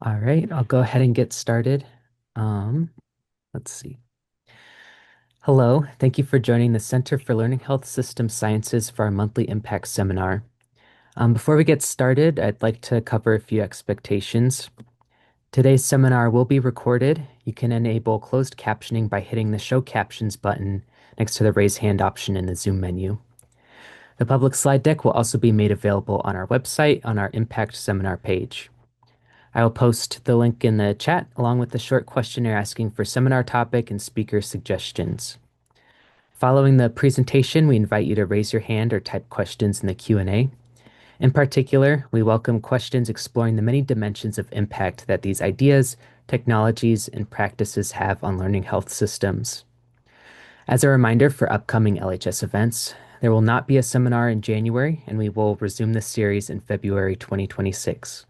All right, I'll go ahead and get started. Um, let's see. Hello, thank you for joining the Center for Learning Health System Sciences for our monthly impact seminar. Before we get started, I'd like to cover a few expectations. Today's seminar will be recorded. You can enable closed captioning by hitting the Show Captions button next to the Raise Hand option in the Zoom menu. The public slide deck will also be made available on our website on our Impact seminar page. I will post the link in the chat along with the short questionnaire asking for seminar topic and speaker suggestions. Following the presentation, we invite you to raise your hand or type questions in the Q&A. In particular, we welcome questions exploring the many dimensions of impact that these ideas, technologies, and practices have on learning health systems. As a reminder for upcoming LHS events, there will not be a seminar in January, and we will resume this series in February 2026.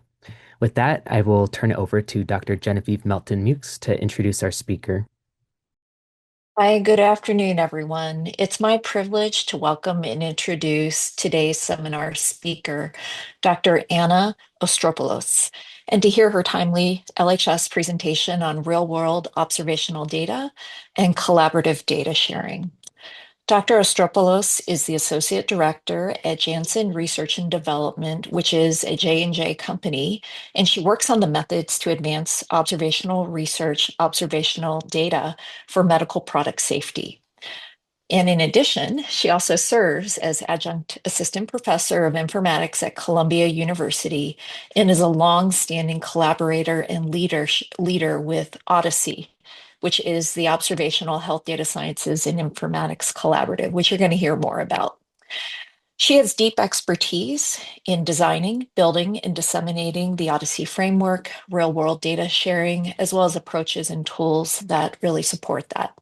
With that, I will turn it over to Dr. Genevieve Melton-Mukes to introduce our speaker. Hi, good afternoon, everyone. It's my privilege to welcome and introduce today's seminar speaker, Dr. Anna Ostropolets, and to hear her timely LHS presentation on real-world observational data and collaborative data sharing. Dr. Ostropoulos is the Associate Director at Janssen Research and Development, which is a J&J company, and she works on the methods to advance observational research, observational data for medical product safety. And in addition, she also serves as Adjunct Assistant Professor of Informatics at Columbia University and is a long-standing collaborator and leader with OHDSI, which is the Observational Health Data Sciences and Informatics Collaborative, which you're going to hear more about. She has deep expertise in designing, building, and disseminating the OHDSI framework, real-world data sharing, as well as approaches and tools that really support that.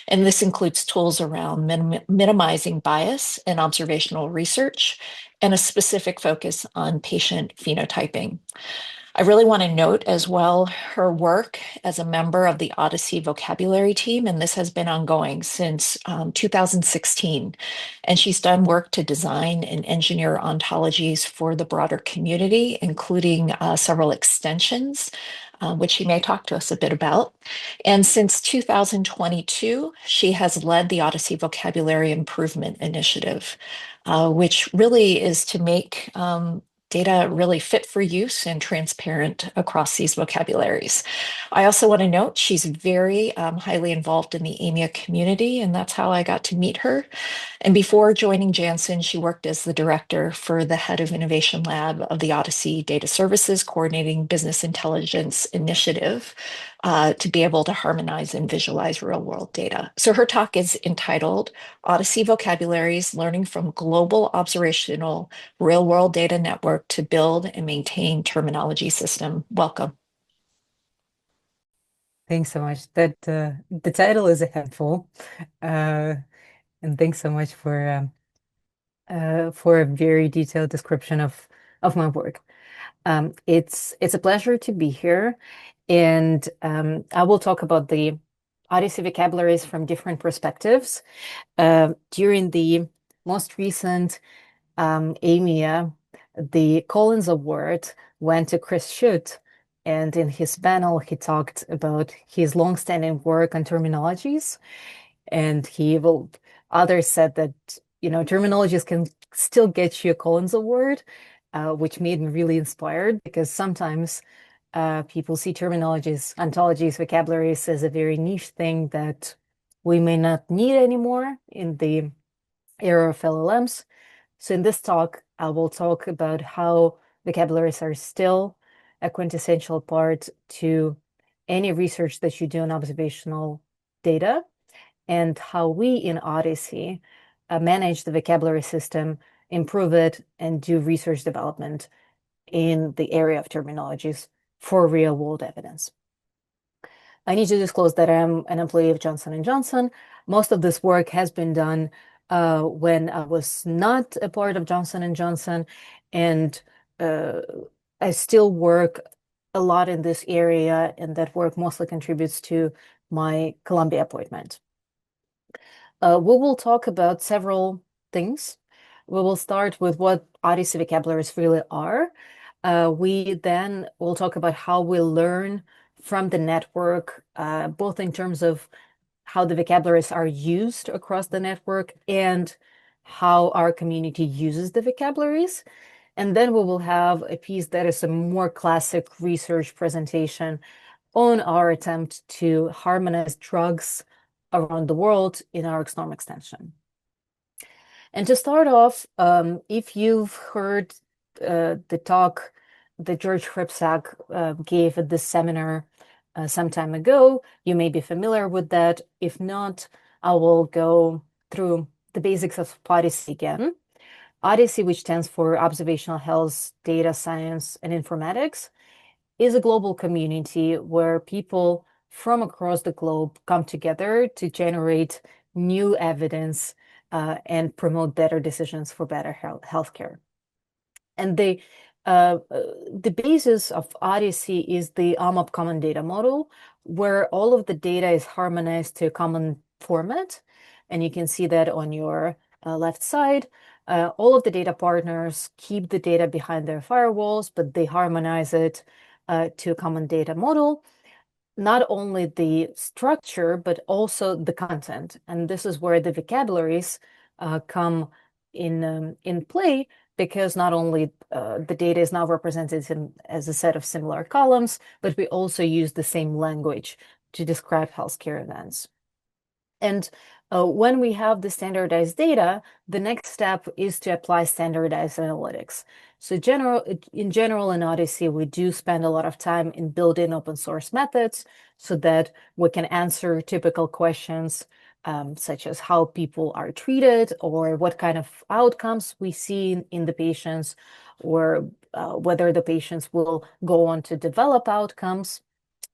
And this includes tools around minimizing bias in observational research and a specific focus on patient phenotyping. I really want to note as well her work as a member of the OHDSI Vocabulary team, and this has been ongoing since 2016. And she's done work to design and engineer ontologies for the broader community, including several extensions, which she may talk to us a bit about. And since 2022, she has led the OHDSI Vocabulary Improvement Initiative, which really is to make data really fit for use and transparent across these vocabularies. I also want to note she's very highly involved in the AMIA community, and that's how I got to meet her. And before joining Janssen, she worked as the director for the head of innovation lab of the OHDSI Data Services Coordinating Business Intelligence Initiative to be able to harmonize and visualize real world data. So her talk is entitled OHDSI Vocabularies, Learning from Global Observational Real World Data Network to Build and Maintain Terminology System. Welcome. Thanks so much. That the title is a handful, and thanks so much for a very detailed description of my work. It's a pleasure to be here, and I will talk about the OHDSI vocabularies from different perspectives. During the most recent AMIA, the Collins Award went to Chris Schutt, and in his panel, he talked about his longstanding work on terminologies, and others said that terminologies can still get you a Collins Award, which made me really inspired because sometimes people see terminologies, ontologies, vocabularies as a very niche thing that we may not need anymore in the era of LLMs. So in this talk, I will talk about how vocabularies are still a quintessential part to any research that you do on observational data and how we in OHDSI manage the vocabulary system, improve it, and do research development in the area of terminologies for real-world evidence. I need to disclose that I'm an employee of Johnson & Johnson. Most of this work has been done when I was not a part of Johnson & Johnson, and I still work a lot in this area, and that work mostly contributes to my Columbia appointment. We will talk about several things. We will start with what OHDSI vocabularies really are. We then will talk about how we learn from the network, both in terms of how the vocabularies are used across the network and how our community uses the vocabularies. And then we will have a piece that is a more classic research presentation on our attempt to harmonize drugs around the world in our XNORM extension. And to start off, if you've heard the talk that George Hripsack gave at this seminar some time ago, you may be familiar with that. If not, I will go through the basics of OHDSI again. OHDSI, which stands for Observational Health, Data Science, and Informatics, is a global community where people from across the globe come together to generate new evidence and promote better decisions for better healthcare. And the basis of OHDSI is the OMOP Common Data Model, where all of the data is harmonized to a common format. And you can see that on your left side. All of the data partners keep the data behind their firewalls, but they harmonize it to a common data model, not only the structure, but also the content. And this is where the vocabularies come in play, because not only the data is now represented as a set of similar columns, but we also use the same language to describe healthcare events. And when we have the standardized data, the next step is to apply standardized analytics. So in general, in OHDSI, we do spend a lot of time in building open source methods so that we can answer typical questions, such as how people are treated or what kind of outcomes we see in the patients, or whether the patients will go on to develop outcomes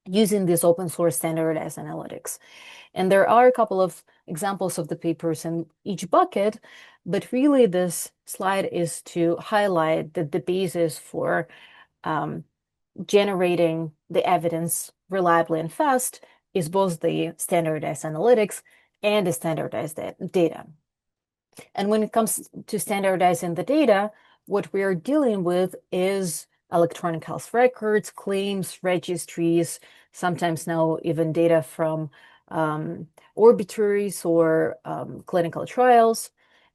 using these open source standardized analytics. And there are a couple of examples of the papers in each bucket, but really this slide is to highlight that the basis for generating the evidence reliably and fast is both the standardized analytics and the standardized data. And when it comes to standardizing the data, what we are dealing with is electronic health records, claims, registries, sometimes now even data from orbituaries or clinical trials.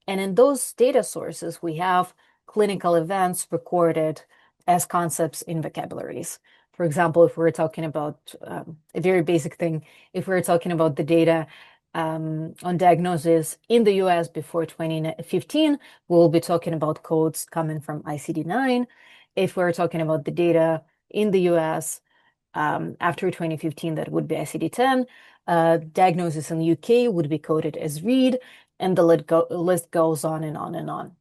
And in those data sources, we have clinical events recorded as concepts in vocabularies. For example, if we're talking about a very basic thing, if we're talking about the data on diagnosis in the US before 2015, we'll be talking about codes coming from ICD-9. If we're talking about the data in the US after 2015, that would be ICD-10. Diagnosis in the UK would be coded as READ, and the list goes on and on and on.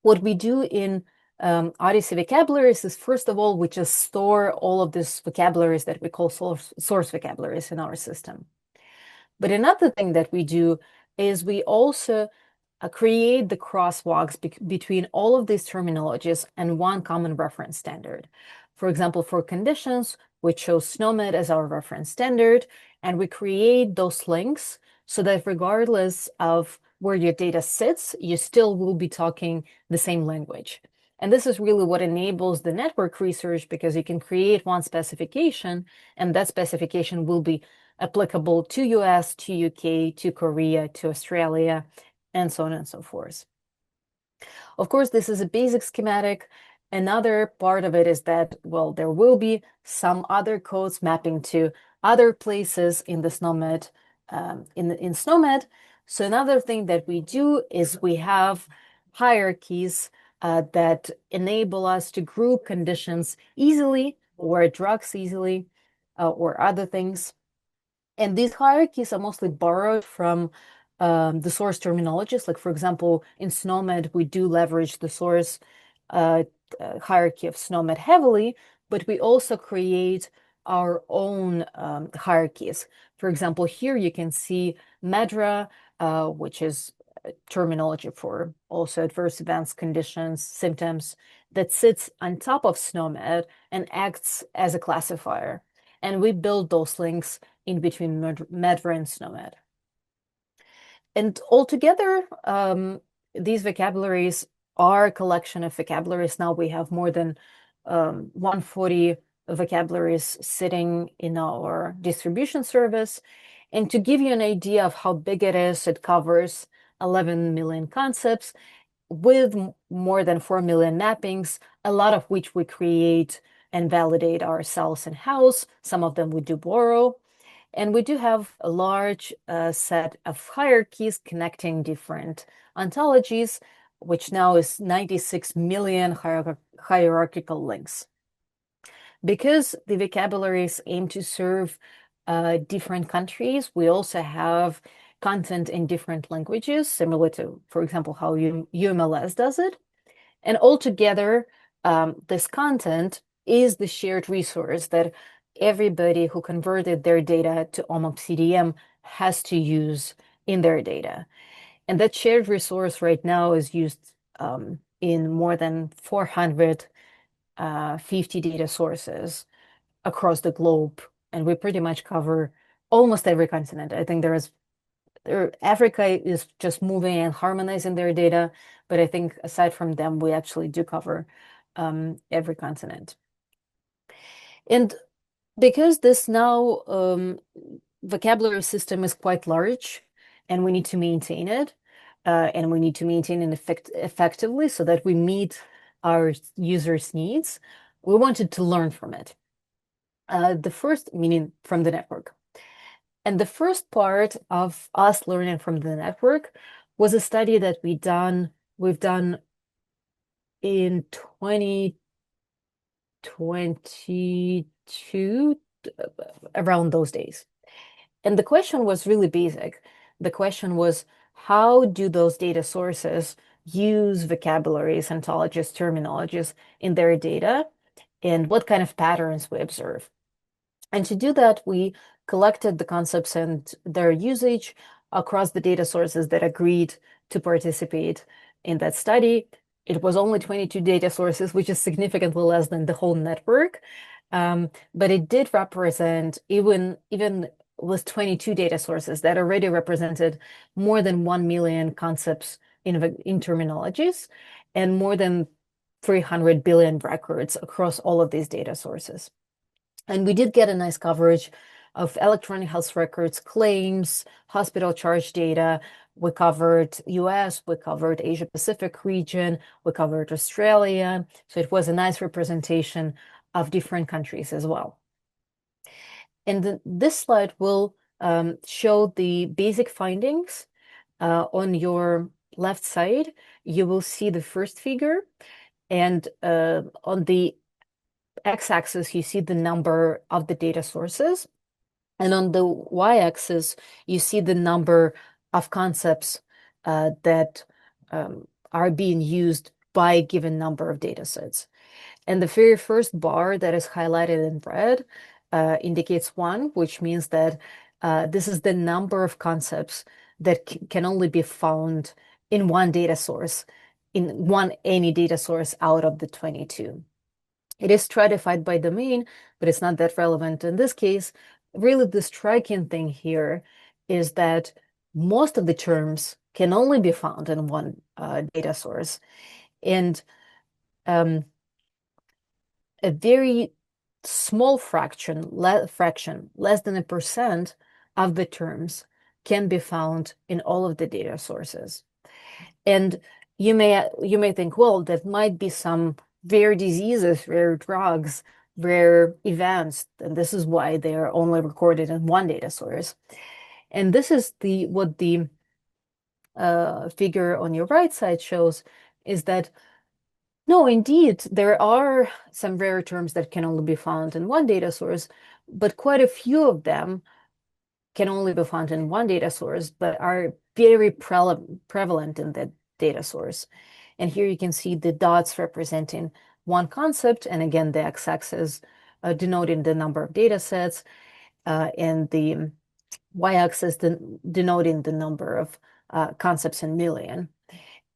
What we do in OHDSI vocabularies is, first of all, we just store all of these vocabularies that we call source vocabularies in our system. But another thing that we do is we also create the crosswalks between all of these terminologies and one common reference standard. For example, for conditions, we chose SNOMED as our reference standard, and we create those links so that regardless of where your data sits, you still will be talking the same language. And this is really what enables the network research, because you can create one specification, and that specification will be applicable to US, to UK, to Korea, to Australia, and so on and so forth. Of course, this is a basic schematic. Another part of it is that, well, there will be some other codes mapping to other places in the SNOMED, in SNOMED. So another thing that we do is we have hierarchies that enable us to group conditions easily, or drugs easily, or other things. And these hierarchies are mostly borrowed from the source terminologies. Like, for example, in SNOMED, we do leverage the source hierarchy of SNOMED heavily, but we also create our own hierarchies. For example, here you can see MEDRA, which is terminology for also adverse events, conditions, symptoms, that sits on top of SNOMED and acts as a classifier. And we build those links in between MEDRA and SNOMED. And altogether, these vocabularies are a collection of vocabularies. Now we have more than 140 vocabularies sitting in our distribution service. And to give you an idea of how big it is, it covers 11 million concepts with more than 4 million mappings, a lot of which we create and validate ourselves in-house. Some of them we do borrow. And we do have a large set of hierarchies connecting different ontologies, which now is 96 million hierarchical links. Because the vocabularies aim to serve different countries, we also have content in different languages, similar to, for example, how UMLS does it. And altogether, this content is the shared resource that everybody who converted their data to OMOP CDM has to use in their data. And that shared resource right now is used in more than 450 data sources across the globe. And we pretty much cover almost every continent. I think Africa is just moving and harmonizing their data, but I think aside from them, we actually do cover every continent. And because this now vocabulary system is quite large, and we need to maintain it, and we need to maintain it effectively so that we meet our users' needs, we wanted to learn from it. The first, meaning from the network. And the first part of us learning from the network was a study that we've done in 2022, around those days. And the question was really basic. The question was, how do those data sources use vocabularies, ontologies, terminologies in their data, and what kind of patterns we observe? And to do that, we collected the concepts and their usage across the data sources that agreed to participate in that study. It was only 22 data sources, which is significantly less than the whole network. But it did represent, even with 22 data sources, that already represented more than 1 million concepts in terminologies and more than 300 billion records across all of these data sources. And we did get a nice coverage of electronic health records, claims, hospital charge data. We covered US, we covered Asia Pacific region, we covered Australia. So it was a nice representation of different countries as well. And this slide will show the basic findings. On your left side, you will see the first figure. And on the x-axis, you see the number of the data sources. And on the y-axis, you see the number of concepts that are being used by a given number of data sets. And the very first bar that is highlighted in red indicates 1, which means that this is the number of concepts that can only be found in one data source, any data source out of the 22. It is stratified by domain, but it's not that relevant in this case. Really, the striking thing here is that most of the terms can only be found in one data source. And a very small fraction, less than 1% of the terms can be found in all of the data sources. And you may think, well, that might be some rare diseases, rare drugs, rare events, and this is why they are only recorded in one data source. And this is what the figure on your right side shows, is that no, indeed, there are some rare terms that can only be found in one data source, but quite a few of them can only be found in one data source, but are very prevalent in that data source. And here you can see the dots representing one concept, and again, the x-axis denoting the number of data sets, and the y-axis denoting the number of concepts in million.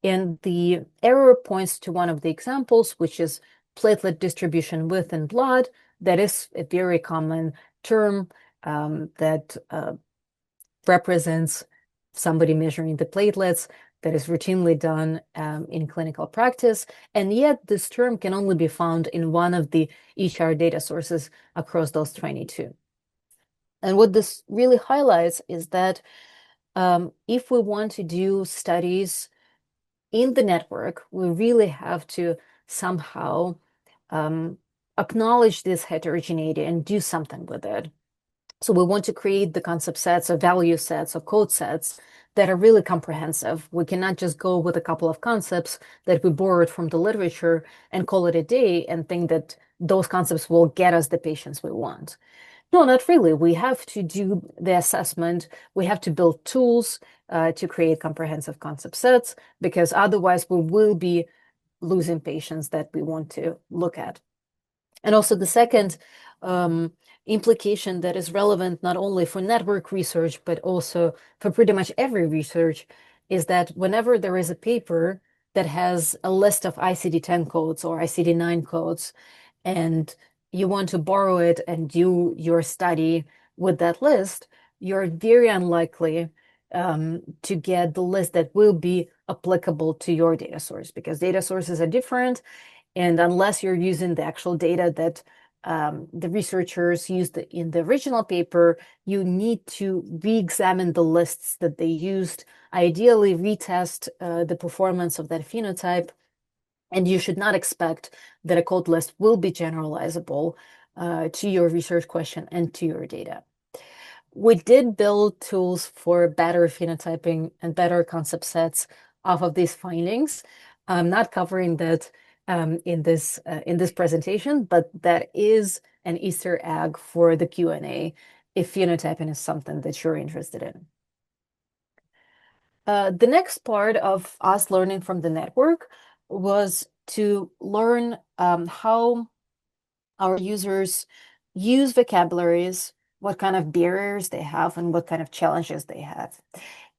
And the arrow points to one of the examples, which is platelet distribution within blood. That is a very common term that represents somebody measuring the platelets. that is routinely done in clinical practice. And yet this term can only be found in one of the EHR data sources across those 22. And what this really highlights is that if we want to do studies in the network, we really have to somehow acknowledge this heterogeneity and do something with it. So we want to create the concept sets or value sets or code sets that are really comprehensive. We cannot just go with a couple of concepts that we borrowed from the literature and call it a day and think that those concepts will get us the patients we want. No, not really. We have to do the assessment. We have to build tools to create comprehensive concept sets, because otherwise we will be losing patients that we want to look at. And also the second implication that is relevant not only for network research, but also for pretty much every research, is that whenever there is a paper that has a list of ICD-10 codes or ICD-9 codes, and you want to borrow it and do your study with that list, you're very unlikely to get the list that will be applicable to your data source, because data sources are different. And unless you're using the actual data that the researchers used in the original paper, you need to re-examine the lists that they used, ideally retest the performance of that phenotype. And you should not expect that a code list will be generalizable to your research question and to your data. We did build tools for better phenotyping and better concept sets off of these findings. I'm not covering that in this presentation, but that is an Easter egg for the Q&A if phenotyping is something that you're interested in. The next part of us learning from the network was to learn how our users use vocabularies, what kind of barriers they have, and what kind of challenges they have.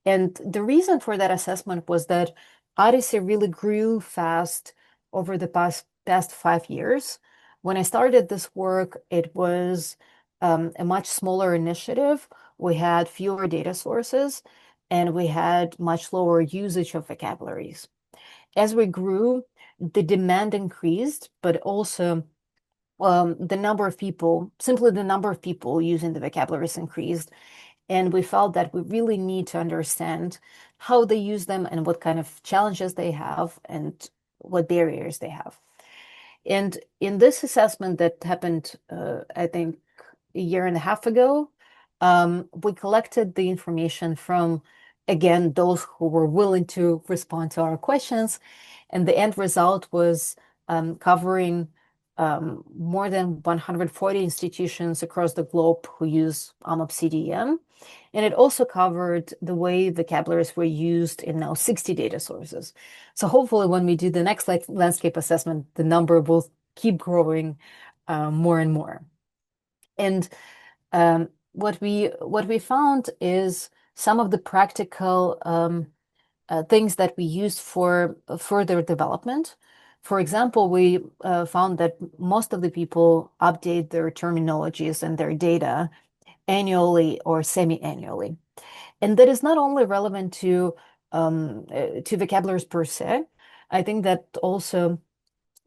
And the reason for that assessment was that Odyssey really grew fast over the past 5 years. When I started this work, it was a much smaller initiative. We had fewer data sources, and we had much lower usage of vocabularies. As we grew, the demand increased, but also the number of people, simply the number of people using the vocabularies increased. And we felt that we really need to understand how they use them and what kind of challenges they have and what barriers they have. And in this assessment that happened, I think, a year and a half ago, we collected the information from, again, those who were willing to respond to our questions. And the end result was covering more than 140 institutions across the globe who use CDM. And it also covered the way vocabularies were used in now 60 data sources. So hopefully when we do the next landscape assessment, the number will keep growing more and more. And what we found is some of the practical things that we used for further development. For example, we found that most of the people update their terminologies and their data annually or semi-annually. And that is not only relevant to vocabularies per se. I think that also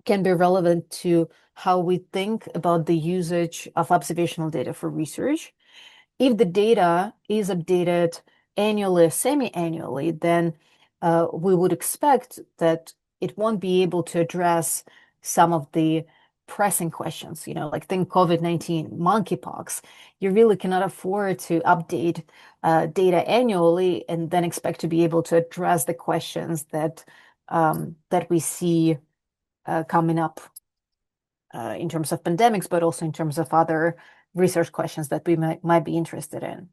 can be relevant to how we think about the usage of observational data for research. If the data is updated annually or semi-annually, then we would expect that it won't be able to address some of the pressing questions, like think COVID-19, monkeypox. You really cannot afford to update data annually and then expect to be able to address the questions that we see coming up in terms of pandemics, but also in terms of other research questions that we might be interested in.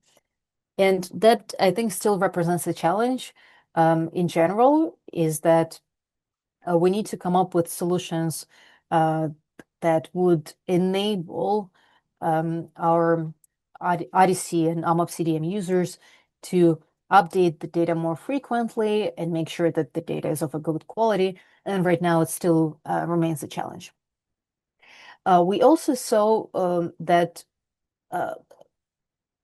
And that, I think, still represents a challenge in general, is that we need to come up with solutions that would enable our Odyssey and CDM users to update the data more frequently and make sure that the data is of a good quality. And right now, it still remains a challenge. We also saw that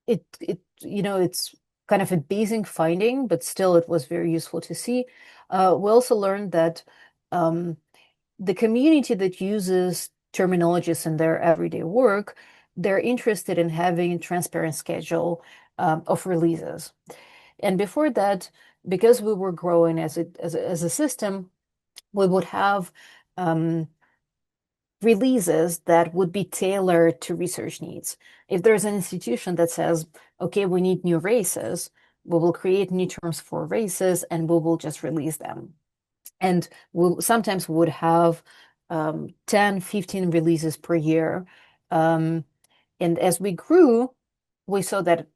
it's kind kind of a basic finding, but still it was very useful to see. We also learned that the community that uses terminologies in their everyday work, they're interested in having a transparent schedule of releases. And before that, because we were growing as a system, we would have releases that would be tailored to research needs. If there's an institution that says, okay, we need new races, we will create new terms for races and we will just release them. And we sometimes would have 10, 15 releases per year. And as we grew, we saw that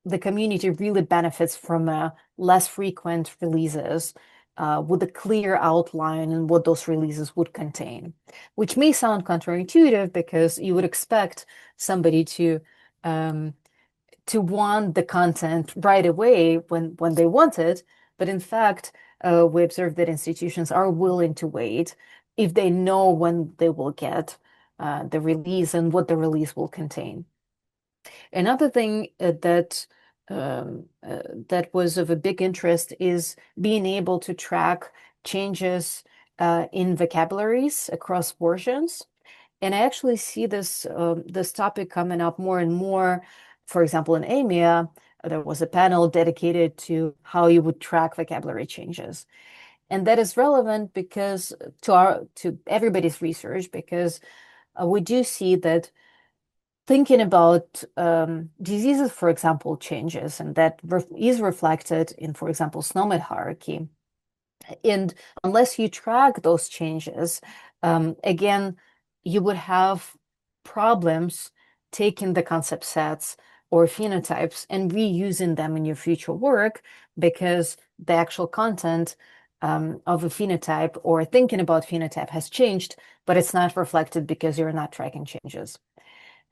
the community really benefits from less frequent releases with a clear outline and what those releases would contain, which may sound counterintuitive because you would expect somebody to want the content right away when they want it. But in fact, we observed that institutions are willing to wait if they know when they will get the release and what the release will contain. Another thing that was of a big interest is being able to track changes in vocabularies across versions. And I actually see this topic coming up more and more. For example, in AMIA, there was a panel dedicated to how you would track vocabulary changes. And that is relevant because to everybody's research, because we do see that thinking about diseases, for example, changes, and that is reflected in, for example, SNOMED hierarchy. And unless you track those changes, again, you would have problems taking the concept sets or phenotypes and reusing them in your future work because the actual content of a phenotype or thinking about phenotype has changed, but it's not reflected because you're not tracking changes.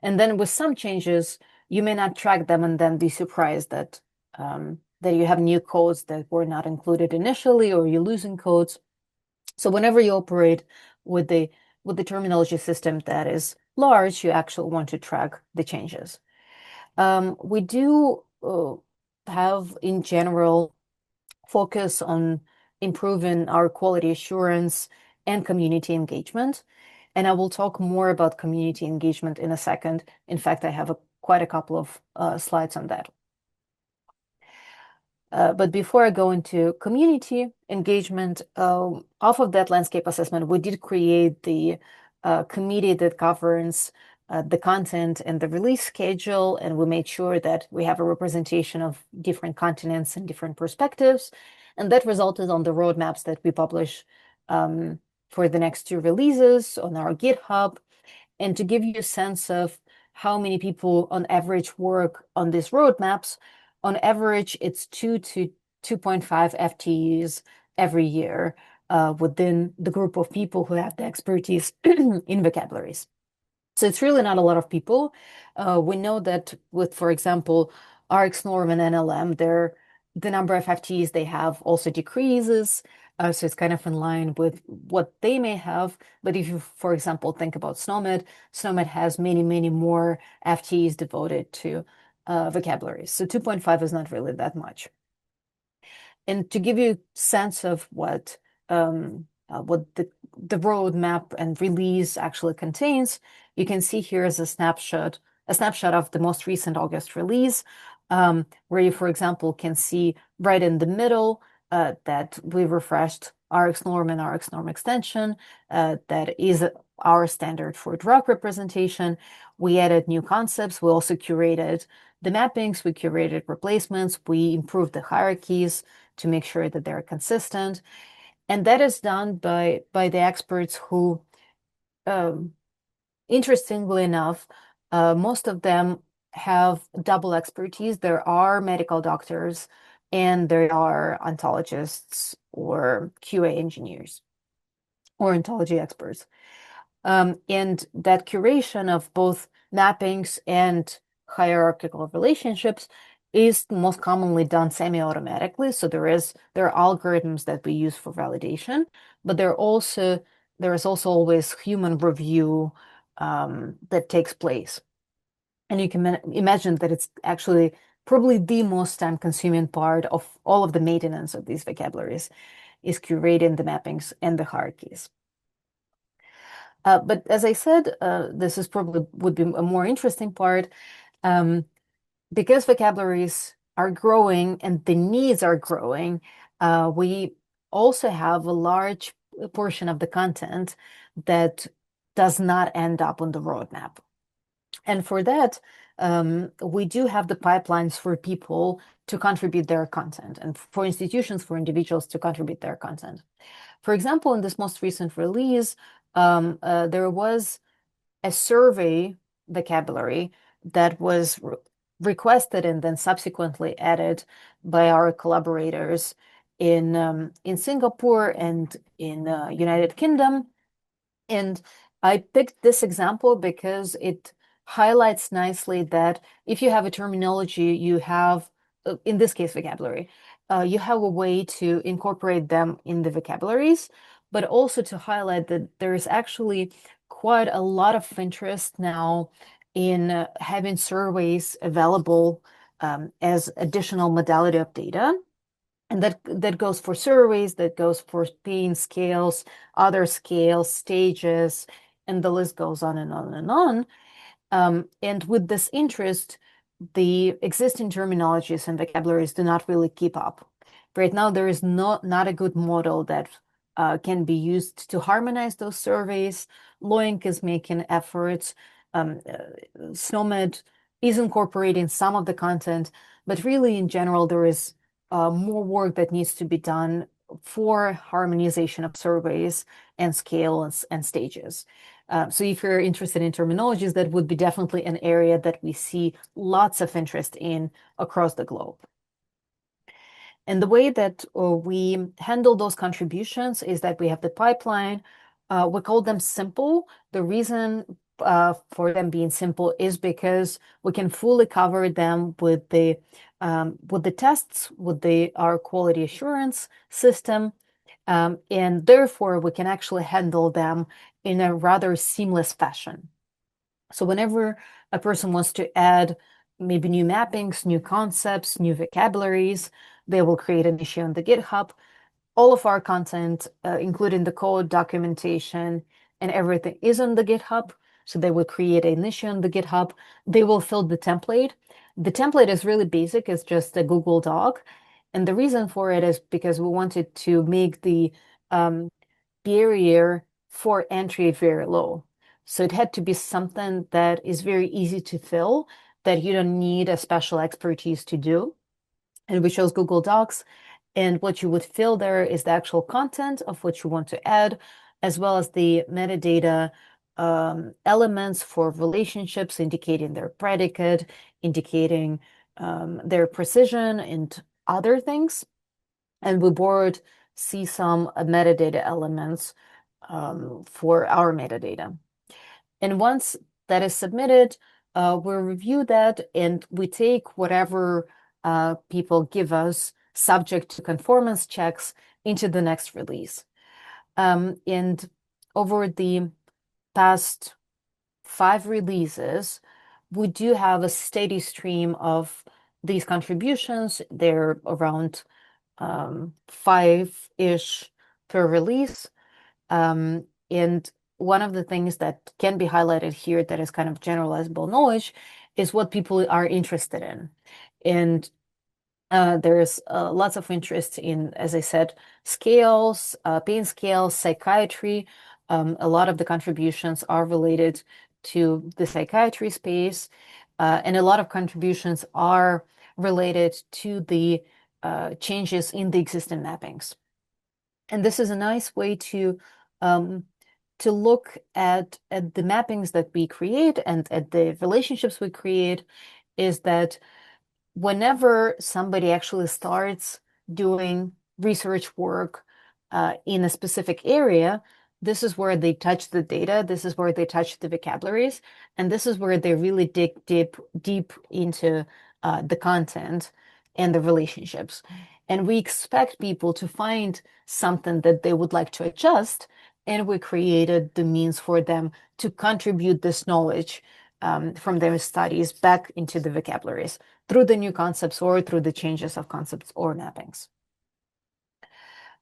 And then with some changes, you may not track them and then be surprised that that you have new codes that were not included initially, or you're losing codes. So whenever you operate with the terminology system that is large, you actually want to track the changes. We do have, in general, focus on improving our quality assurance and community engagement. And I will talk more about community engagement in a second. In fact, I have quite a couple of slides on that. But before I go into community engagement, off of that landscape assessment, we did create the committee that governs the content and the release schedule, and we made sure that we have a representation of different continents and different perspectives. And that resulted on the roadmaps that we publish for the next two releases on our GitHub. And to give you a sense of how many people on average work on these roadmaps, on average, it's 2 to 2.5 FTEs every year within the group of people who have the expertise in vocabularies. So it's really not a lot of people. We know that with, for example, RxNorm and NLM, the number of FTEs they have also decreases. So it's kind of in line with what they may have. But if you, for example, think about SNOMED, SNOMED has many, many more FTEs devoted to vocabularies. So 2.5 is not really that much. And to give you a sense of what the roadmap and release actually contains, you can see here is a snapshot of the most recent August release, where you, for example, can see right in the middle that we refreshed RxNorm and RxNorm extension. That is our standard for drug representation. We added new concepts. We also curated the mappings. We curated replacements. We improved the hierarchies to make sure that they're consistent. And that is done by the experts who, interestingly enough, most of them have double expertise. There are medical doctors and there are ontologists or QA engineers or ontology experts. And that curation of both mappings and hierarchical relationships is most commonly done semi-automatically. So there are algorithms that we use for validation, but there is also always human review that takes place. And you can imagine that it's actually probably the most time-consuming part of all of the maintenance of these vocabularies is curating the mappings and the hierarchies. But as I said, this is probably would be a more interesting part. Um, because vocabularies are growing and the needs are growing, we also have a large portion of the content that does not end up on the roadmap. And for that, we do have the pipelines for people to contribute their content and for institutions, for individuals to contribute their content. For example, in this most recent release, there was a survey vocabulary that was requested and then subsequently added by our collaborators in Singapore and in United Kingdom. And I picked this example because it highlights nicely that if you have a terminology, you have, in this case, vocabulary, you have a way to incorporate them in the vocabularies, but also to highlight that there is actually quite a lot of interest now in having surveys available as additional modality of data. And that goes for surveys, that goes for pain scales, other scales, stages, and the list goes on and on and on. And with this interest, the existing terminologies and vocabularies do not really keep up. Right now, there is not a good model that can be used to harmonize those surveys. LOINC is making efforts. SNOMED is incorporating some of the content, but really, in general, there is more work that needs to be done for harmonization of surveys and scales and stages. So if you're interested in terminologies, that would be definitely an area that we see lots of interest in across the globe. And the way that we handle those contributions is that we have the pipeline. We call them simple. The reason for them being simple is because we can fully cover them with the tests, with our quality assurance system, and therefore we can actually handle them in a rather seamless fashion. So whenever a person wants to add maybe new mappings, new concepts, new vocabularies, they will create an issue on the GitHub. All of our content, including the code, documentation, and everything is on the GitHub. So they will create an issue on the GitHub. They will fill the template. The template is really basic. It's just a Google Doc. And the reason for it is because we wanted to make the barrier for entry very low. So it had to be something that is very easy to fill, that you don't need a special expertise to do. And we chose Google Docs. And what you would fill there is the actual content of what you want to add, as well as the metadata elements for relationships, indicating their predicate, indicating their precision, and other things. And we borrowed CSUM metadata elements for our metadata. And once that is submitted, we'll review that and we take whatever people give us subject to conformance checks into the next release. And over the past 5 releases, we do have a steady stream of these contributions. They're around 5-ish per release. And one of the things that can be highlighted here that is kind of generalizable knowledge is what people are interested in. And there's lots of interest in, as I said, scales, pain scales, psychiatry. A lot of the contributions are related to the psychiatry space, and a lot of contributions are related to the changes in the existing mappings. And this is a nice way to look at the mappings that we create and at the relationships we create, is that whenever somebody actually starts doing research work in a specific area, this is where they touch the data, this is where they touch the vocabularies, and this is where they really dig deep into the content and the relationships. And we expect people to find something that they would like to adjust, and we created the means for them to contribute this knowledge from their studies back into the vocabularies through the new concepts or through the changes of concepts or mappings.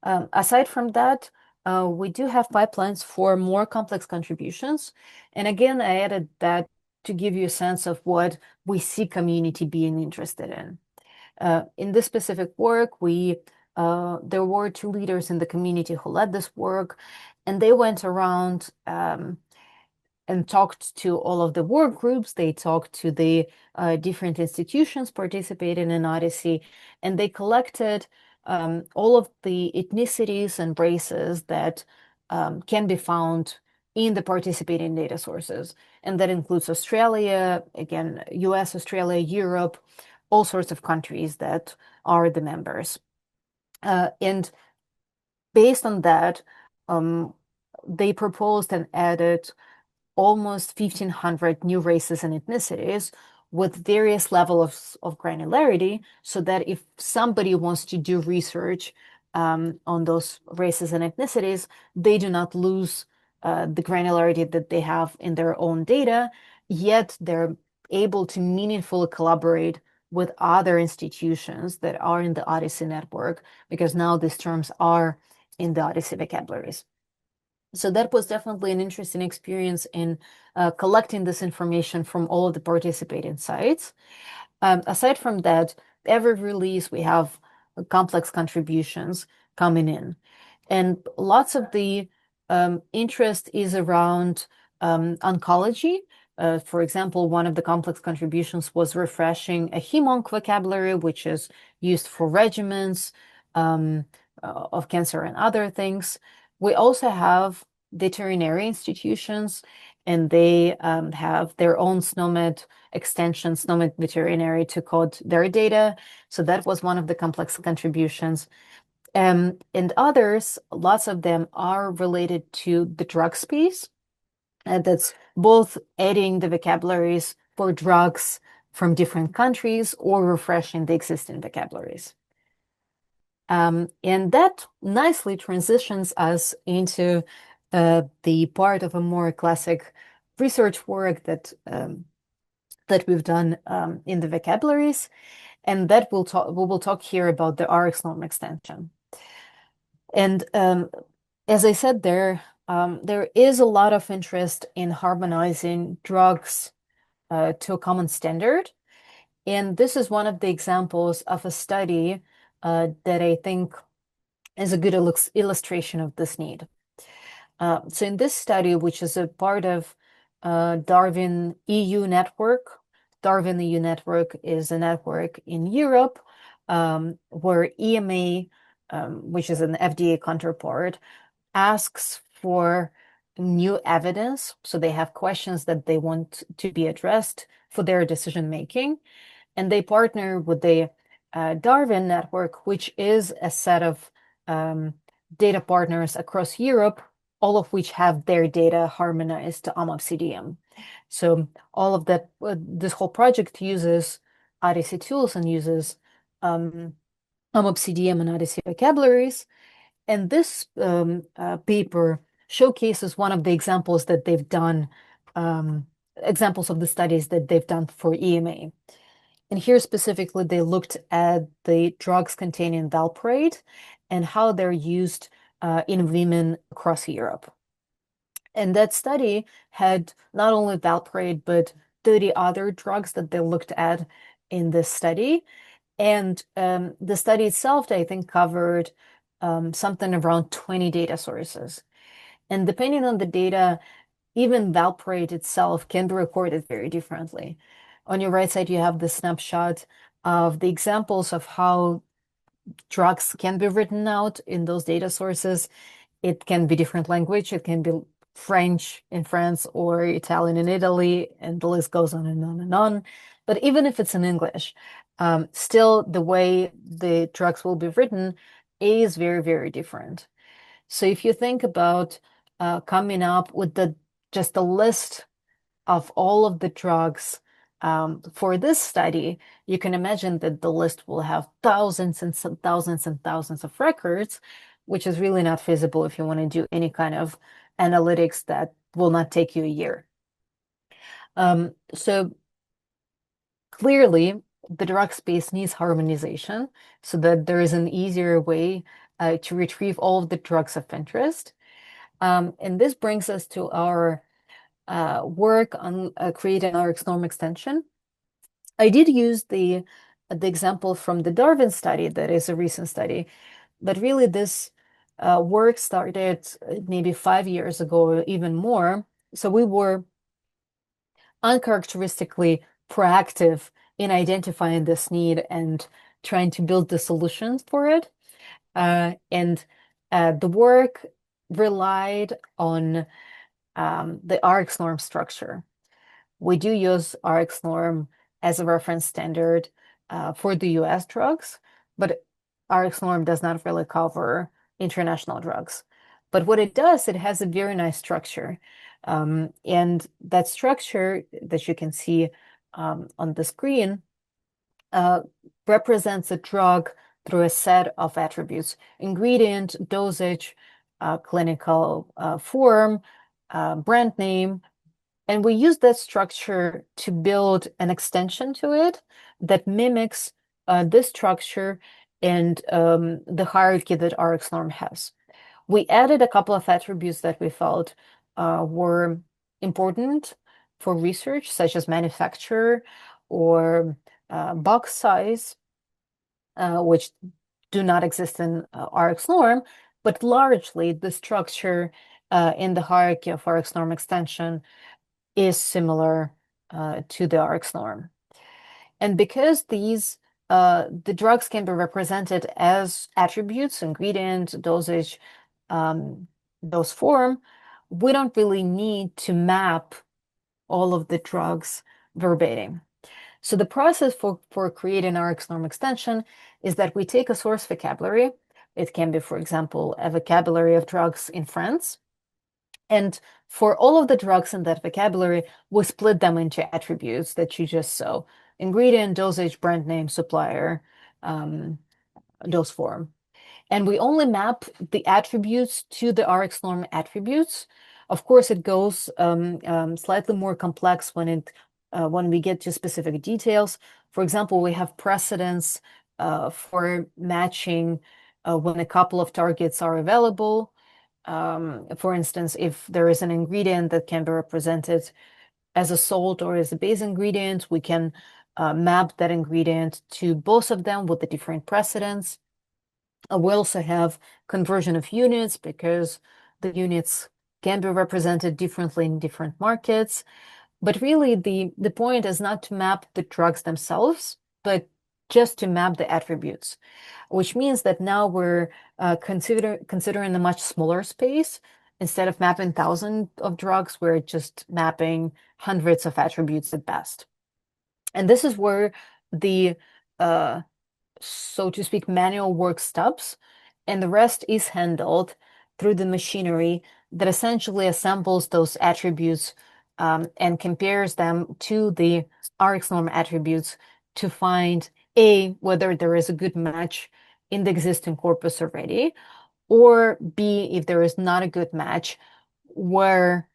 Aside from that, we do have pipelines for more complex contributions. And again, I added that to give you a sense of what we see community being interested in. In this specific work, there were two leaders in the community who led this work, and they went around and talked to all of the work groups. They talked to the different institutions participating in Odyssey, and they collected all of the ethnicities and races that can be found in the participating data sources. And that includes Australia, again, US, Australia, Europe, all sorts of countries that are the members. And based on that, they proposed and added almost 1,500 new races and ethnicities with various levels of granularity, so that if somebody wants to do research on those races and ethnicities, they do not lose the granularity that they have in their own data, yet they're able to meaningfully collaborate with other institutions that are in the Odyssey network, because now these terms are in the Odyssey vocabularies. So that was definitely an interesting experience in collecting this information from all of the participating sites. Aside from that, every release we have complex contributions coming in. And lots of the interest is around oncology. For example, one of the complex contributions was refreshing a hem-onc vocabulary, which is used for regimens of cancer and other things. We also have veterinary institutions, and they have their own SNOMED extension, SNOMED veterinary, to code their data. So that was one of the complex contributions. And others, lots of them are related to the drug space. And that's both adding the vocabularies for drugs from different countries or refreshing the existing vocabularies. And that nicely transitions us into the part of a more classic research work that we've done in the vocabularies, and that we will talk here about the RxNorm extension. And as I said, there is a lot of interest in harmonizing drugs to a common standard. And this is one of the examples of a study that I think is a good illustration of this need. So in this study, which is a part of Darwin EU network, Darwin EU network is a network in Europe where EMA, which is an FDA counterpart, asks for new evidence. So they have questions that they want to be addressed for their decision making. And they partner with the Darwin network, which is a set of data partners across Europe, all of which have their data harmonized to OMOP-CDM. So all of that, this whole project uses Odyssey tools and uses OMOP-CDM and Odyssey vocabularies. And this paper showcases one of the examples that they've done, examples of the studies that they've done for EMA. And here specifically, they looked at the drugs containing valproate and how they're used in women across Europe. And that study had not only valproate, but 30 other drugs that they looked at in this study. And the study itself, I think, covered something around 20 data sources. And depending on the data, even valproate itself can be recorded very differently. On your right side, you have the snapshot of the examples of how drugs can be written out in those data sources. It can be different language. It can be French in France or Italian in Italy, and the list goes on and on and on. But even if it's in English, still the way the drugs will be written is very, very different. So if you think about coming up with just a list of all of the drugs for this study, you can imagine that the list will have thousands and thousands and thousands of records, which is really not feasible if you want to do any kind of analytics that will not take you a year. So clearly, the drug space needs harmonization so that there is an easier way to retrieve all of the drugs of interest. And this brings us to our work on creating our XNorm extension. I did use the example from the Darwin study that is a recent study, but really this work started maybe 5 years ago or even more. So we were uncharacteristically proactive in identifying this need and trying to build the solutions for it. And the work relied on the RX norm structure. We do use RX norm as a reference standard for the US drugs, but RX norm does not really cover international drugs. But what it does, it has a very nice structure. And that structure that you can see on the screen uh, represents a drug through a set of attributes: ingredient, dosage, clinical form, brand name. And we use that structure to build an extension to it that mimics this structure and the hierarchy that RxNorm has. We added a couple of attributes that we felt were important for research, such as manufacturer or box size, which do not exist in RxNorm, but largely the structure in the hierarchy of RxNorm extension is similar to the RX norm. And because the drugs can be represented as attributes, ingredient, dosage, dose form, we don't really need to map all of the drugs verbatim. So the process for creating our XNorm extension is that we take a source vocabulary. It can be, for example, a vocabulary of drugs in France. And for all of the drugs in that vocabulary, we split them into attributes that you just saw: ingredient, dosage, brand name, supplier, dose form. And we only map the attributes to the RX norm attributes. Of course, it goes slightly more complex when we get to specific details. For example, we have precedence for matching when a couple of targets are available. For instance, if there is an ingredient that can be represented as a salt or as a base ingredient, we can map that ingredient to both of them with the different precedence. We also have conversion of units because the units can be represented differently in different markets. But really, the point is not to map the drugs themselves, but just to map the attributes, which means that now we're considering a much smaller space. Instead of mapping thousands of drugs, we're just mapping hundreds of attributes at best. And this is where the so to speak, manual work stops, and the rest is handled through the machinery that essentially assembles those attributes and compares them to the RxNorm attributes to find A, whether there is a good match in the existing corpus already, or B, if there is not a good match, where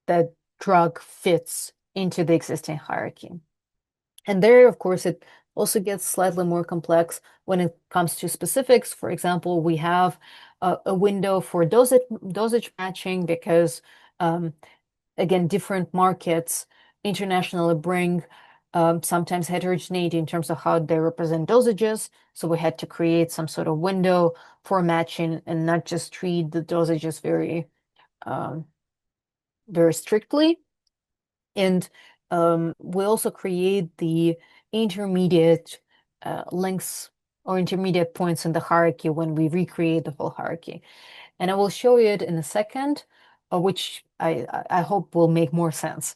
the drug fits into the existing hierarchy. And there, of course, it also gets slightly more complex when it comes to specifics. For example, we have a window for dosage matching because, again, different markets internationally bring sometimes heterogeneity in terms of how they represent dosages. So we had to create some sort of window for matching and not just treat the dosages um, very strictly. And we also create the intermediate links or intermediate points in the hierarchy when we recreate the whole hierarchy. And I will show you it in a second, which I hope will make more sense.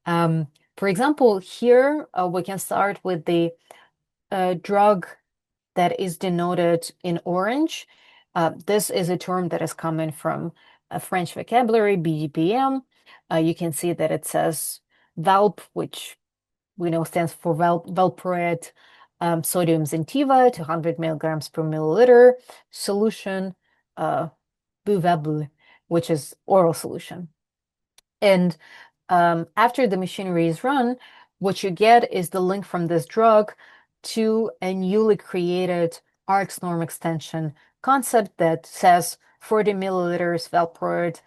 For example, here we can start with the drug that is denoted in orange. This is a term that is coming from a French vocabulary, BDPM. You can see that it says VALP, which we know stands for valproate sodium Zentiva, 200 milligrams per milliliter solution, Buvable, which is oral solution. And After the machinery is run, what you get is the link from this drug to a newly created Rx norm extension concept that says 40 milliliters valproate,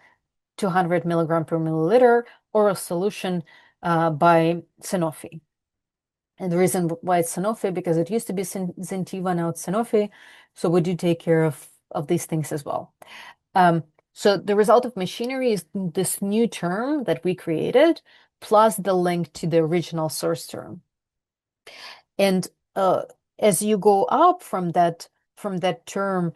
200 milligram per milliliter oral solution by Sanofi. And the reason why it's Sanofi, because it used to be Zentiva, now it's Sanofi. So we do take care of these things as well. So the result of machinery is this new term that we created, plus the link to the original source term. And as you go up from that term,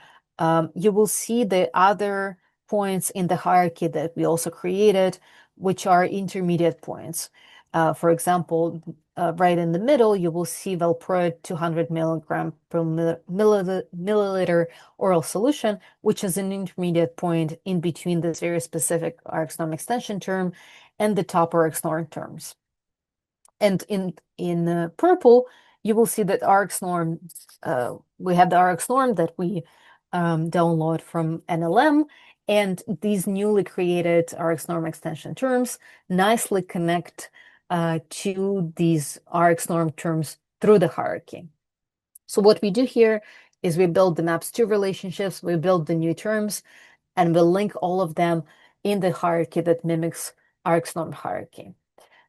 you will see the other points in the hierarchy that we also created, which are intermediate points. For example, right in the middle, you will see valproate 200 milligram per milliliter oral solution, which is an intermediate point in between this very specific Rx norm extension term and the top Rx norm terms. And in purple, you will see that Rx norm, we have the Rx norm that we download from NLM, and these newly created Rx norm extension terms nicely connect to these Rx norm terms through the hierarchy. So what we do here is we build the MAPS2 relationships, we build the new terms, and we link all of them in the hierarchy that mimics Rx norm hierarchy.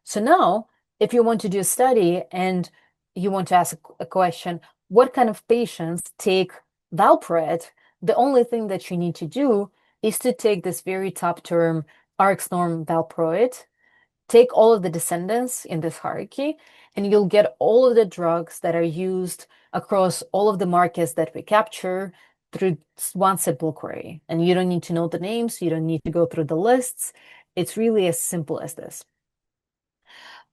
So now, if you want to do a study and you want to ask a question, what kind of patients take valproate? The only thing that you need to do is to take this very top term, Rx norm valproate, take all of the descendants in this hierarchy, and you'll get all of the drugs that are used across all of the markets that we capture through one simple query. And you don't need to know the names, you don't need to go through the lists. It's really as simple as this.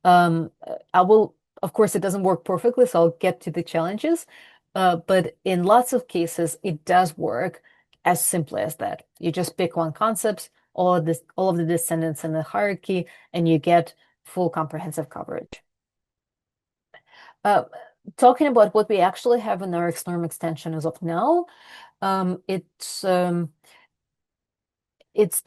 I will, of course, it doesn't work perfectly, so I'll get to the challenges. But in lots of cases, it does work as simply as that. You just pick one concept, all of the descendants in the hierarchy, and you get full comprehensive coverage. Talking about what we actually have in our Rx norm extension as of now, it's the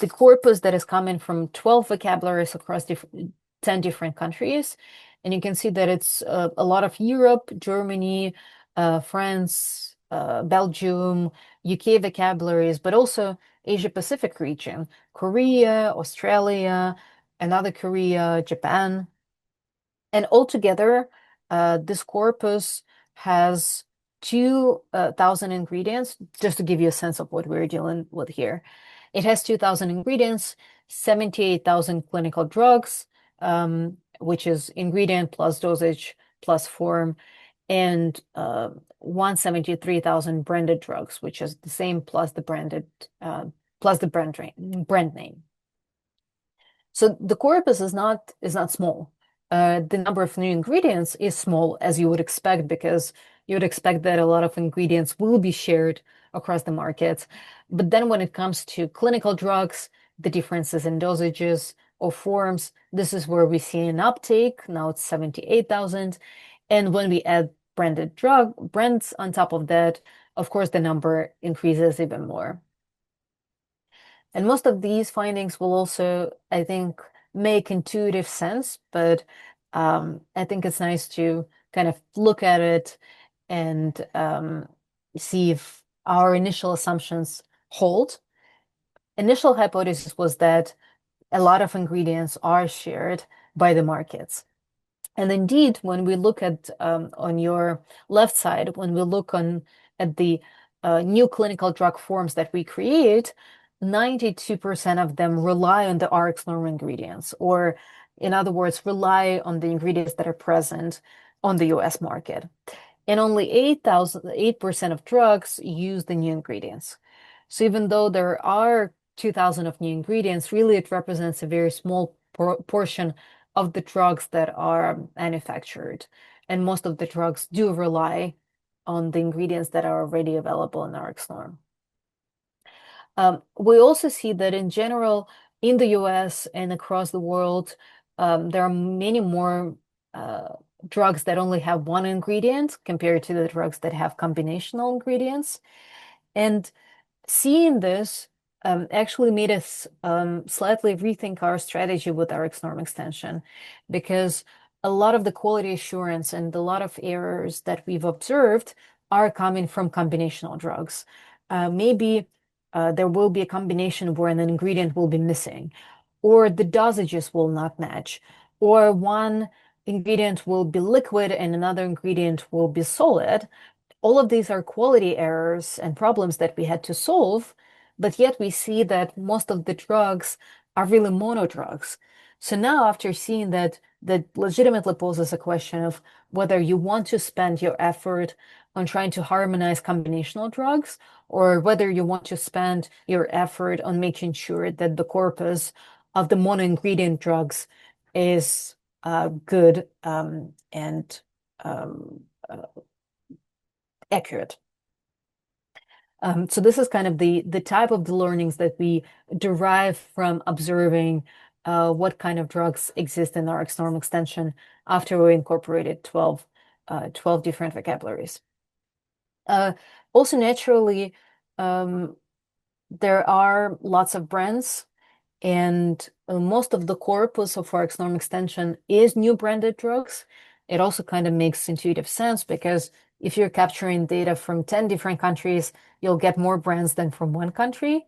corpus that is coming from 12 vocabularies across 10 different countries. And you can see that it's a lot of Europe, Germany, France, Belgium, UK vocabularies, but also Asia Pacific region, Korea, Australia, another Korea, Japan. And altogether, this corpus has 2,000 ingredients, just to give you a sense of what we're dealing with here. It has 2,000 ingredients, 78,000 clinical drugs, which is ingredient plus dosage plus form, and 173,000 branded drugs, which is the same plus the brand name. So the corpus is not small. The number of new ingredients is small, as you would expect, because you would expect that a lot of ingredients will be shared across the markets. But then when it comes to clinical drugs, the differences in dosages or forms, this is where we see an uptake. Now it's 78,000. And when we add brands on top of that, of course, the number increases even more. And most of these findings will also, I think, make intuitive sense, but I think it's nice to kind of look at it and see if our initial assumptions hold. Initial hypothesis was that a lot of ingredients are shared by the markets. And indeed, when we look at on your left side, when we look at the new clinical drug forms that we create, 92% of them rely on the Rx norm ingredients, or in other words, rely on the ingredients that are present on the US market. And only 8% of drugs use the new ingredients. So even though there are 2,000 of new ingredients, really it represents a very small portion of the drugs that are manufactured. And most of the drugs do rely on the ingredients that are already available in Rx norm. We also see that in general, in the US and across the world, there are many more drugs that only have one ingredient compared to the drugs that have combinational ingredients. And seeing this, actually made us slightly rethink our strategy with our XNorm extension, because a lot of the quality assurance and a lot of errors that we've observed are coming from combinational drugs. Maybe there will be a combination where an ingredient will be missing, or the dosages will not match, or one ingredient will be liquid and another ingredient will be solid. All of these are quality errors and problems that we had to solve, but yet we see that most of the drugs are really mono drugs. So now, after seeing that, that legitimately poses a question of whether you want to spend your effort on trying to harmonize combinational drugs, or whether you want to spend your effort on making sure that the corpus of the mono ingredient drugs is good and uh, accurate. So this is kind of the type of the learnings that we derive from observing what kind of drugs exist in our XNorm extension after we incorporated 12 different vocabularies. Uh, Also, naturally, um, there are lots of brands, and most of the corpus of our XNorm extension is new branded drugs. It also kind of makes intuitive sense, because if you're capturing data from 10 different countries, you'll get more brands than from one country.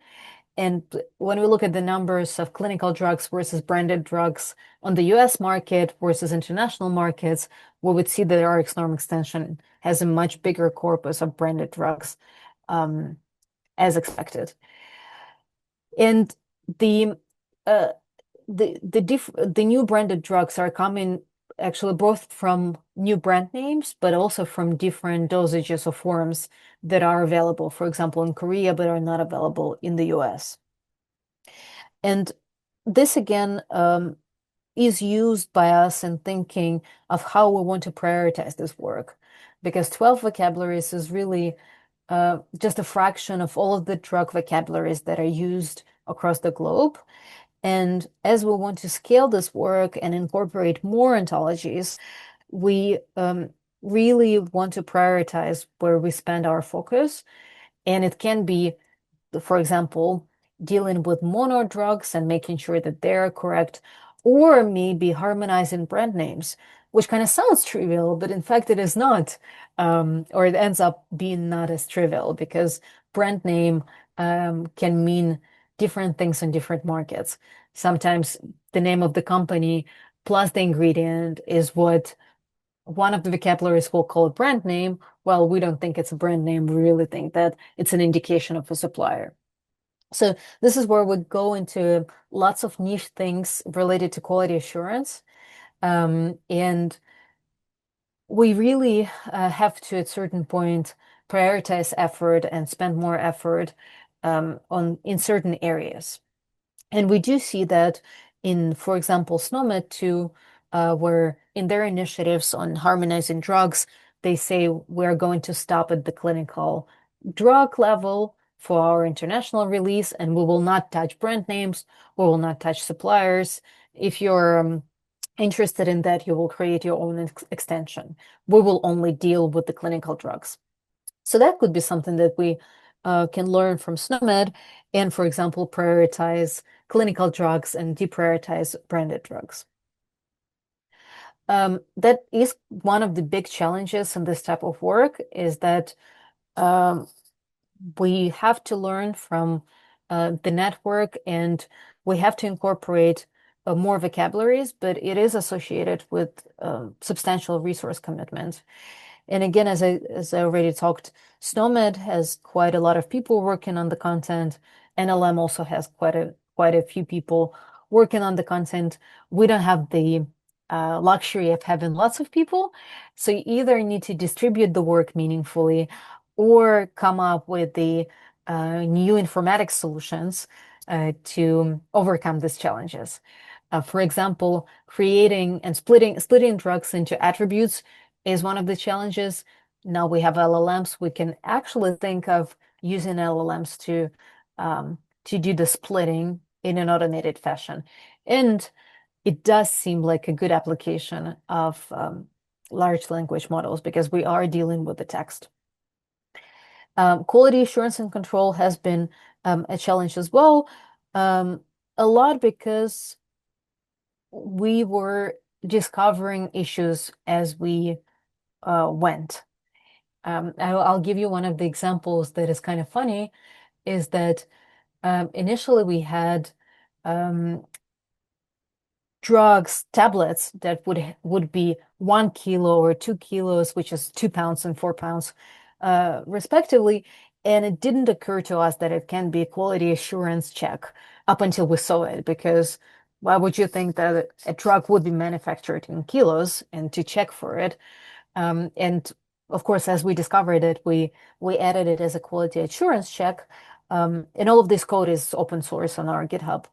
And when we look at the numbers of clinical drugs versus branded drugs on the US market versus international markets, we would see that our XNorm extension has a much bigger corpus of branded drugs, um, as expected. And the uh, the new branded drugs are coming actually both from new brand names, but also from different dosages or forms that are available, for example, in Korea, but are not available in the US. And this again is used by us in thinking of how we want to prioritize this work, because 12 vocabularies is really just a fraction of all of the drug vocabularies that are used across the globe. And as we want to scale this work and incorporate more ontologies, we really want to prioritize where we spend our focus. And it can be, for example, dealing with mono drugs and making sure that they're correct, or maybe harmonizing brand names, which kind of sounds trivial, but in fact it is not, or it ends up being not as trivial, because brand name can mean different things in different markets. Sometimes the name of the company plus the ingredient is what one of the vocabularies will call a brand name. Well, we don't think it's a brand name. We really think that it's an indication of a supplier. So this is where we go into lots of niche things related to quality assurance. And we really have to, at a certain point, prioritize effort and spend more effort in certain areas. And we do see that in, for example, SNOMED too, where in their initiatives on harmonizing drugs, they say we're going to stop at the clinical drug level for our international release, and we will not touch brand names, we will not touch suppliers. If you're interested in that, you will create your own extension. We will only deal with the clinical drugs. So that could be something that we can learn from SNOMED, and, for example, prioritize clinical drugs and deprioritize branded drugs. That is one of the big challenges in this type of work, is that um, we have to learn from the network, and we have to incorporate more vocabularies, but it is associated with substantial resource commitment. And again, as I already talked, SNOMED has quite a lot of people working on the content. NLM also has quite a few people working on the content. We don't have the luxury of having lots of people, so you either need to distribute the work meaningfully, or come up with the new informatics solutions to overcome these challenges. For example, creating and splitting drugs into attributes is one of the challenges. Now we have LLMs. We can actually think of using LLMs to do the splitting in an automated fashion. And it does seem like a good application of large language models, because we are dealing with the text. Quality assurance and control has been a challenge as well. Um, a lot because we were discovering issues as we went. I'll give you one of the examples that is kind of funny, is that initially we had um, drugs, tablets that would be 1 kilo or 2 kilos, which is 2 pounds and 4 pounds, respectively. And it didn't occur to us that it can be a quality assurance check up until we saw it, because why would you think that a drug would be manufactured in kilos and to check for it? And of course, as we discovered it, we added it as a quality assurance check. And all of this code is open source on our GitHub.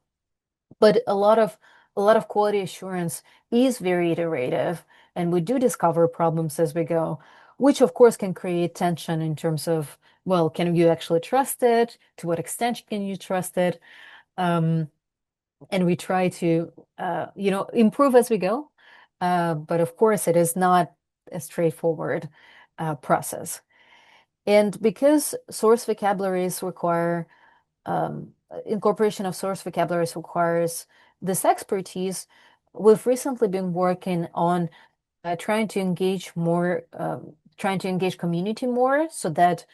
But a lot of quality assurance is very iterative, and we do discover problems as we go, which of course can create tension in terms of, well, can you actually trust it? To what extent can you trust it? Um, and we try to improve as we go. But of course, it is not a straightforward process. And because source vocabularies require incorporation of source vocabularies requires this expertise, we've recently been working on trying to engage community more, so that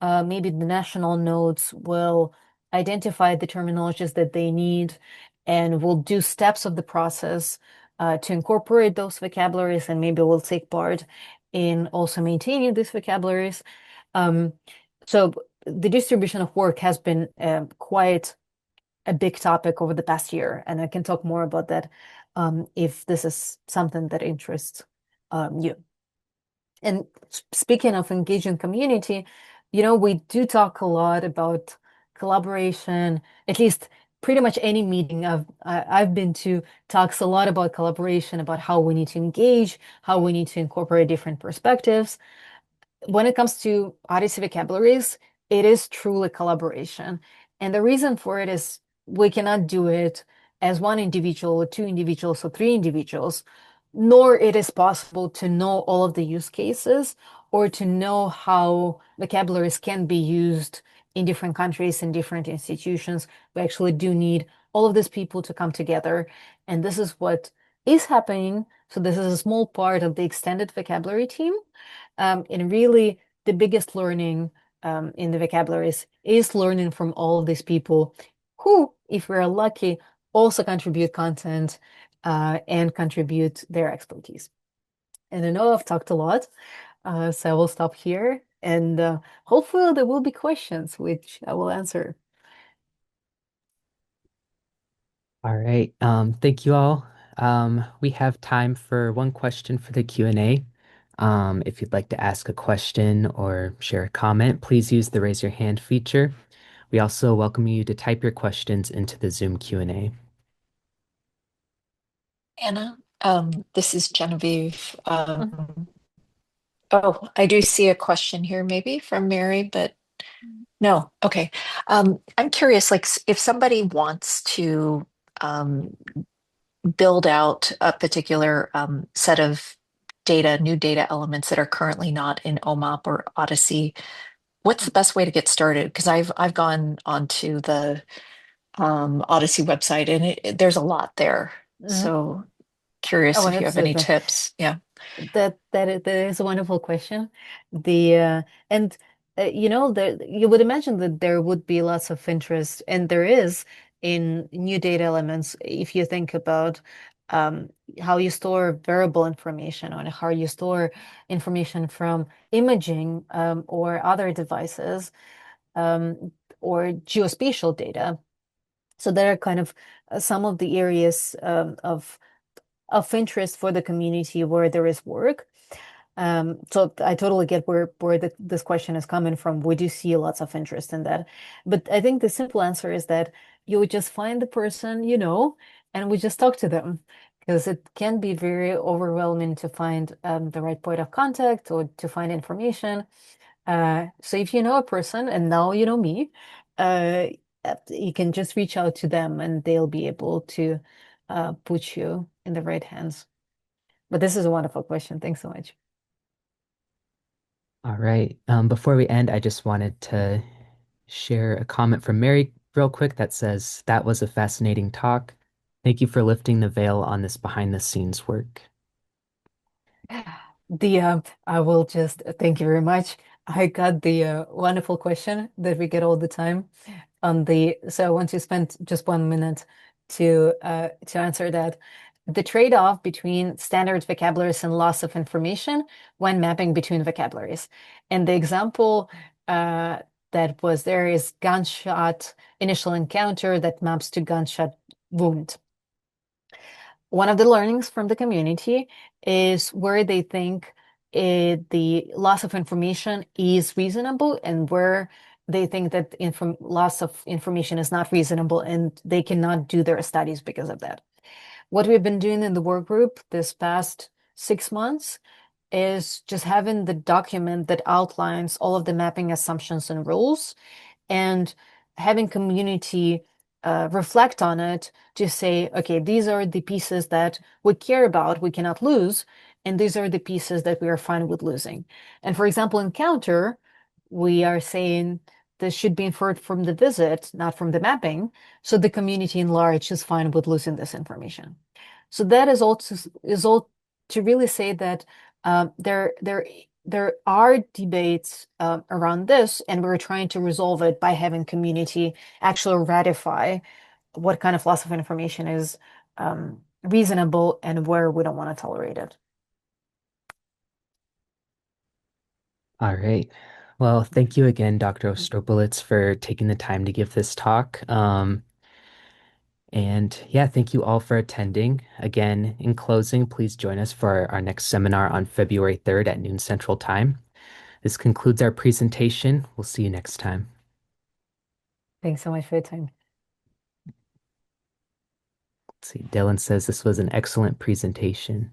maybe the national nodes will identify the terminologies that they need and will do steps of the process to incorporate those vocabularies, and maybe will take part in also maintaining these vocabularies. Um, so the distribution of work has been quite a big topic over the past year, and I can talk more about that if this is something that interests you. And speaking of engaging community, we do talk a lot about collaboration. At least pretty much any meeting I've been to talks a lot about collaboration, about how we need to engage, how we need to incorporate different perspectives. When it comes to Odyssey vocabularies, it is truly collaboration. And the reason for it is we cannot do it as one individual or two individuals or three individuals, nor it is possible to know all of the use cases or to know how vocabularies can be used in different countries and different institutions. We actually do need all of these people to come together. And this is what is happening. So this is a small part of the extended vocabulary team. And really, the biggest learning in the vocabularies is learning from all of these people who, if we're lucky, also contribute content and contribute their expertise. And I know I've talked a lot, so I will stop here. And hopefully, there will be questions, which I will answer. All right. Thank you all. We have time for one question for the Q&A. If you'd like to ask a question or share a comment, please use the raise your hand feature. We also welcome you to type your questions into the Zoom Q&A. Anna, this is Genevieve. Mhm. Oh, I do see a question here, maybe from Mary, but no. Okay. I'm curious, like, if somebody wants to um, build out a particular set of data, new data elements that are currently not in OMOP or Odyssey, what's the best way to get started? Because I've gone onto the Odyssey website, and there's a lot there. Mhm. So curious Oh, if you have any absolutely. tips. Yeah. That is a wonderful question. The and you would imagine that there would be lots of interest, and there is, in new data elements. If you think about um, how you store variable information, or how you store information from imaging or other devices, um, or geospatial data. So there are kind of some of the areas of interest for the community where there is work. So I totally get where this question is coming from. We do see lots of interest in that. But I think the simple answer is that you would just find the person and we just talk to them. Because it can be very overwhelming to find the right point of contact or to find information. So if you know a person, and now you know me, uh, you can just reach out to them and they'll be able to put you in the right hands. But this is a wonderful question. Thanks so much. All right. Before we end, I just wanted to share a comment from Mary real quick that says, "That was a fascinating talk. Thank you for lifting the veil on this behind the scenes work." I will just thank you very much. I got the wonderful question that we get all the time on the so once you spend just 1 minute to answer that, the trade-off between standard vocabularies and loss of information when mapping between vocabularies. And the example uh, that was there is gunshot initial encounter that maps to gunshot wound. One of the learnings from the community is where they think the loss of information is reasonable and where they think that loss of information is not reasonable and they cannot do their studies because of that. What we've been doing in the work group this past 6 months is just having the document that outlines all of the mapping assumptions and rules and having community reflect on it to say, okay, these are the pieces that we care about, we cannot lose, and these are the pieces that we are fine with losing. And for example, in counter, we are saying this should be inferred from the visit, not from the mapping, so the community in large is fine with losing this information. So that is all to really say that there are debates around this, and we're trying to resolve it by having community actually ratify what kind of loss of information is reasonable and where we don't want to tolerate it. All right. Well, thank you again, Dr. Ostropolets, for taking the time to give this talk. And yeah, thank you all for attending. Again, in closing, please join us for our next seminar on February 3rd at noon Central Time. This concludes our presentation. We'll see you next time. Thanks so much for your time. Let's see, Dylan says this was an excellent presentation.